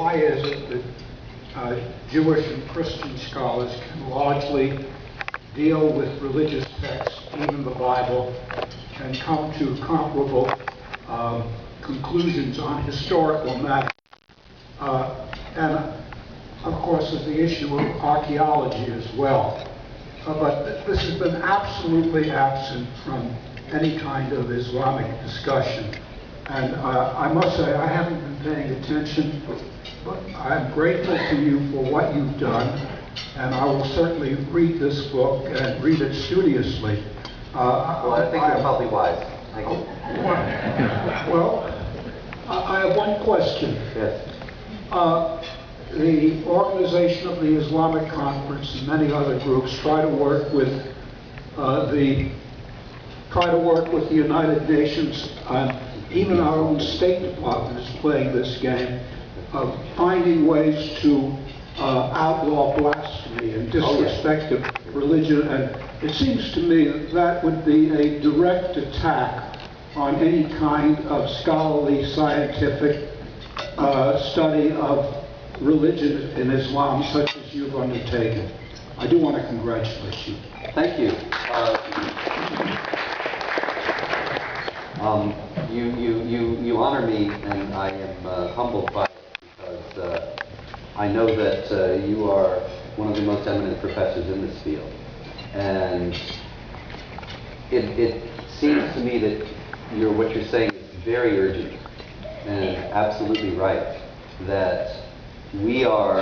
why is it that Jewish and Christian scholars can largely deal with religious texts, even the Bible, and come to comparable conclusions on historical matters? And of course, there's the issue of archaeology as well. But this has been absolutely absent from any kind of Islamic discussion. And I must say, I haven't been paying attention, but I'm grateful to you for what you've done, and I will certainly read this book and read it studiously. Well, I think you're probably wise. Thank you. Well, I have one question. Yes. The organization of the Islamic Conference and many other groups try to work with the United Nations, and even our own State Department is playing this game of finding ways to outlaw blasphemy and disrespect of religion. And it seems to me that that would be a direct attack on any kind of scholarly, scientific study of religion in Islam, such as you've undertaken. I do want to congratulate you. Thank you. You honor me, and I am humbled by it, because I know that you are one of the most eminent professors in this field. And it seems to me that what you're saying is very urgent and absolutely right, that we are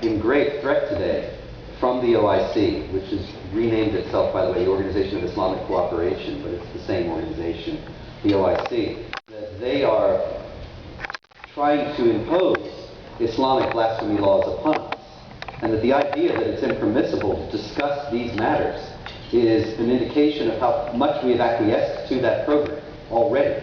in great threat today from the OIC, which has renamed itself, by the way, the Organization of Islamic Cooperation, but it's the same organization, the OIC, that they are trying to impose Islamic blasphemy laws upon us, and that the idea that it's impermissible to discuss these matters is an indication of how much we have acquiesced to that program already.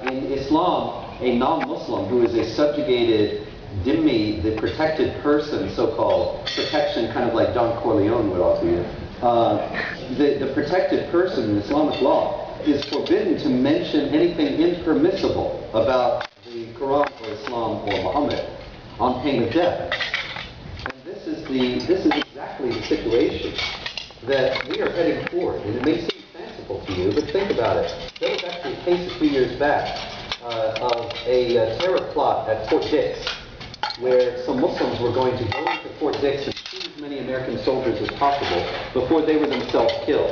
In Islam, a non-Muslim who is a subjugated dhimmi, the protected person, so-called protection, kind of like Don Corleone would offer you, the protected person in Islamic law is forbidden to mention anything impermissible about the Quran or Islam or Muhammad on pain of death. And this is exactly the situation that we are heading toward. And it may seem fanciful to you, but think about it. There was actually a case a few years back of a terror plot at Fort Dix, where some Muslims were going to go into Fort Dix and shoot as many American soldiers as possible before they were themselves killed.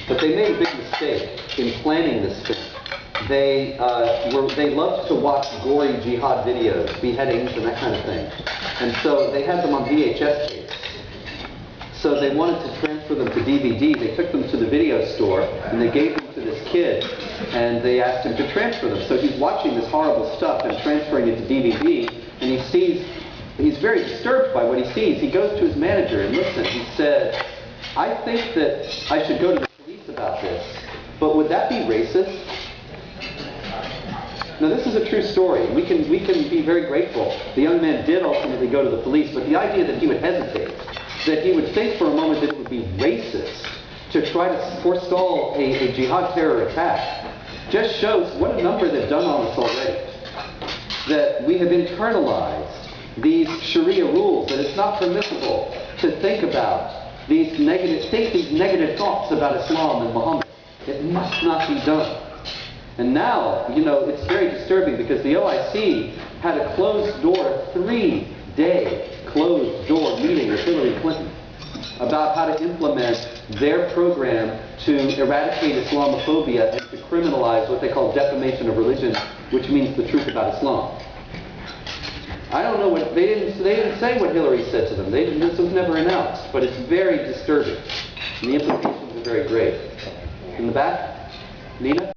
But they made a big mistake in planning this thing. They loved to watch gory jihad videos, beheadings and that kind of thing. And so they had them on VHS tapes. So they wanted to transfer them to DVD. They took them to the video store and they gave them to this kid, and they asked him to transfer them. So he's watching this horrible stuff and transferring it to DVD, and he's very disturbed by what he sees. He goes to his manager and listen, he said, "I think that I should go to the police about this, but would that be racist?" Now this is a true story. We can be very grateful. The young man did ultimately go to the police, but the idea that he would hesitate, that he would think for a moment that it would be racist to try to forestall a jihad terror attack, just shows what a number they've done on us already. That we have internalized these Sharia rules, that it's not permissible to think about these negative thoughts about Islam and Muhammad. It must not be done. And now, it's very disturbing, because the OIC had a closed-door, 3-day closed-door meeting with Hillary Clinton about how to implement their program to eradicate Islamophobia and to criminalize what they call defamation of religion, which means the truth about Islam. I don't know what they didn't say what Hillary said to them. This was never announced, but it's very disturbing, and the implications are very great. In the back, Nina.